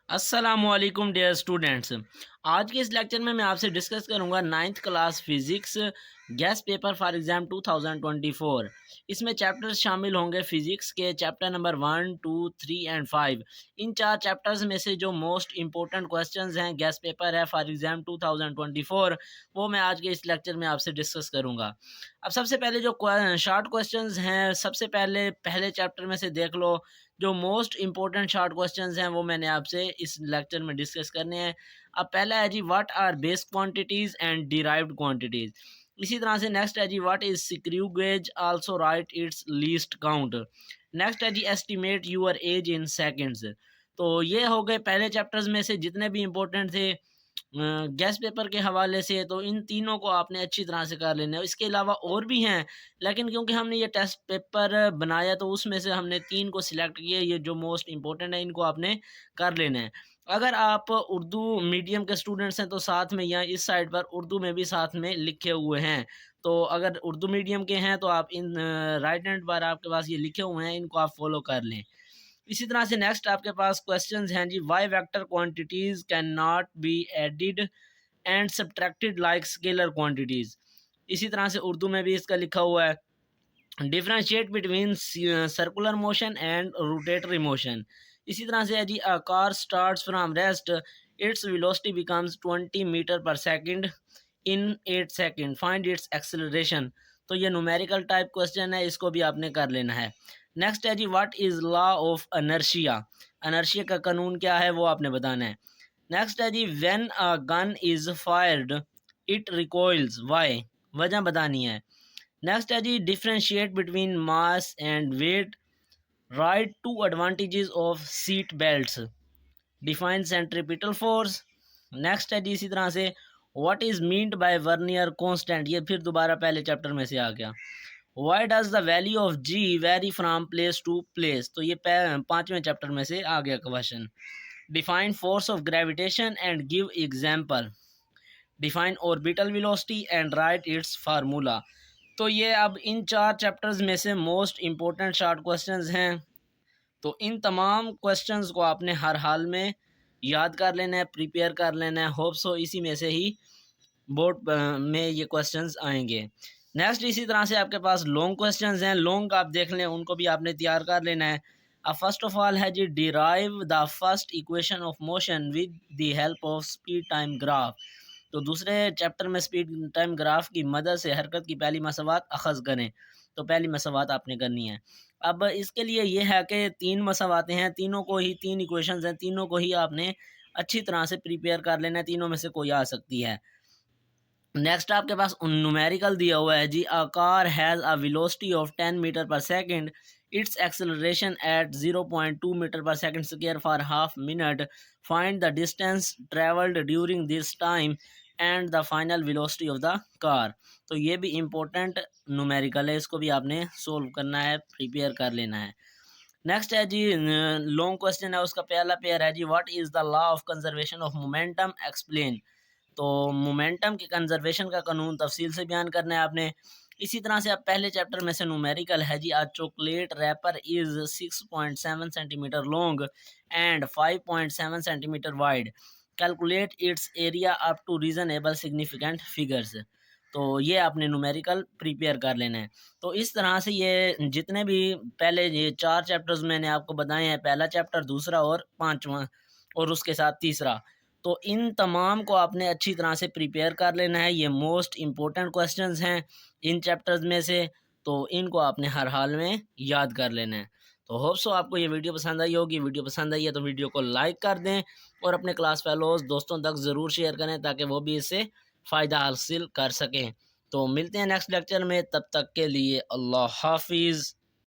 अस्सलामुअलैकुम dear students. आज के इस लेक्चर में मैं आपसे डिस्कस करूंगा ninth class physics gas paper for exam 2024। इसमें चैप्टर्स शामिल होंगे फिज़िक्स के चैप्टर नंबर 1, 2, 3 एंड 5। इन चार चैप्टर्स में से जो मोस्ट इंपॉर्टेंट क्वेश्चंस हैं गैस पेपर है फॉर एग्ज़ाम 2024, वो मैं आज के इस लेक्चर में आपसे डिस्कस करूँगा। अब सबसे पहले जो शॉर्ट क्वेश्चंस हैं, सबसे पहले चैप्टर में से देख लो। जो मोस्ट इंपॉर्टेंट शॉर्ट क्वेश्चंस हैं वो मैंने आपसे इस लेक्चर में डिस्कस करने हैं। अब पहला है जी, what are base quantities and derived quantities. इसी तरह से नेक्स्ट है जी, what is screw gauge, also write its least count. Next है जी, estimate your age in seconds. तो ये हो गए पहले चैप्टर्स में से जितने भी इंपॉर्टेंट थे गैस पेपर के हवाले से। तो इन तीनों को आपने अच्छी तरह से कर लेना है। इसके अलावा और भी हैं, लेकिन क्योंकि हमने ये टेस्ट पेपर बनाया तो उसमें से हमने 3 को सिलेक्ट किया। ये जो मोस्ट इम्पोर्टेंट है इनको आपने कर लेना है। अगर आप उर्दू मीडियम के स्टूडेंट्स हैं तो साथ में यहाँ इस साइड पर उर्दू में भी साथ में लिखे हुए हैं। तो अगर उर्दू मीडियम के हैं तो आप इन राइट हैंड पर आपके पास ये लिखे हुए हैं, इनको आप फॉलो कर लें। इसी तरह से नेक्स्ट आपके पास क्वेश्चंस हैं जी, why vector quantities can not be added and subtracted like scalar quantities. इसी तरह से उर्दू में भी इसका लिखा हुआ है, differentiate between circular motion and rotatory motion. इसी तरह से है जी, a car starts from rest, its velocity becomes 20 metre per second in 8 second, find its acceleration. तो ये न्यूमेरिकल टाइप क्वेश्चन है, इसको भी आपने कर लेना है। नेक्स्ट है जी, what is law of inertia. Inertia का कानून क्या है वो आपने बताना है। नेक्स्ट है जी, when a gun is fired it recoils, why, वजह बतानी है। नेक्स्ट है जी, differentiate between mass and weight, write two advantages of seat belts, define centripetal force. Next है जी, इसी तरह से what is meant by vernier constant. ये फिर दोबारा पहले चैप्टर में से आ गया। Why does the value of g vary from place to place. तो ये पांचवें चैप्टर में से आ गया question. Define force of gravitation and give example, define orbital velocity and right it's formula. तो ये अब इन चार चैप्टर्स में से मोस्ट इंपॉर्टेंट शॉर्ट क्वेश्चंस हैं। तो इन तमाम क्वेश्चंस को आपने हर हाल में याद कर लेना है, प्रिपेयर कर लेना है। होप सो इसी में से ही बोर्ड में ये क्वेश्चंस आएंगे। नेक्स्ट इसी तरह से आपके पास लॉन्ग क्वेश्चंस हैं, लॉन्ग आप देख लें, उनको भी आपने तैयार कर लेना है। अब फर्स्ट ऑफ ऑल है जी, derive the first equation of motion with the help of speed time graph. तो दूसरे चैप्टर में स्पीड टाइम ग्राफ की मदद से हरकत की पहली मसावात अखज़ करें। तो पहली मसावात आपने करनी है। अब इसके लिए ये है कि 3 मसावातें हैं, तीनों को ही 3 इक्वेशंस हैं, तीनों को ही आपने अच्छी तरह से प्रिपेयर कर लेना है, तीनों में से कोई आ सकती है। नेक्स्ट आपके पास न्यूमेरिकल दिया हुआ है जी, a car has a velocity of 10 metre per second, its acceleration at 0.2 metre per second square for half minute, find the distance travelled during this time and the final velocity of the car. तो ये भी important numerical है, इसको भी आपने solve करना है, prepare कर लेना है। नेक्स्ट है जी, लॉन्ग क्वेश्चन है, उसका पहला पेयर है जी, what is the law of conservation of momentum explain. तो मोमेंटम के कंजर्वेशन का कानून तफसील से बयान करना है आपने। इसी तरह से आप पहले चैप्टर में से न्यूमेरिकल है जी, आज chocolate wrapper is 6.7 centimetre long and 5.7 centimetre wide, calculate its area up to reasonable significant figures. तो ये आपने न्यूमेरिकल प्रिपेयर कर लेना है। तो इस तरह से ये जितने भी पहले ये 4 चैप्टर्स मैंने आपको बताए हैं, पहला चैप्टर, दूसरा और पाँचवा और उसके साथ तीसरा, तो इन तमाम को आपने अच्छी तरह से प्रिपेयर कर लेना है। ये मोस्ट इम्पोर्टेंट क्वेश्चंस हैं इन चैप्टर्स में से, तो इनको आपने हर हाल में याद कर लेना है। तो होप सो आपको ये वीडियो पसंद आई होगी। वीडियो पसंद आई है तो वीडियो को लाइक कर दें और अपने क्लास फेलोज़ दोस्तों तक ज़रूर शेयर करें ताकि वो भी इससे फ़ायदा हासिल कर सकें। तो मिलते हैं नेक्स्ट लेक्चर में, तब तक के लिए अल्लाह हाफिज़।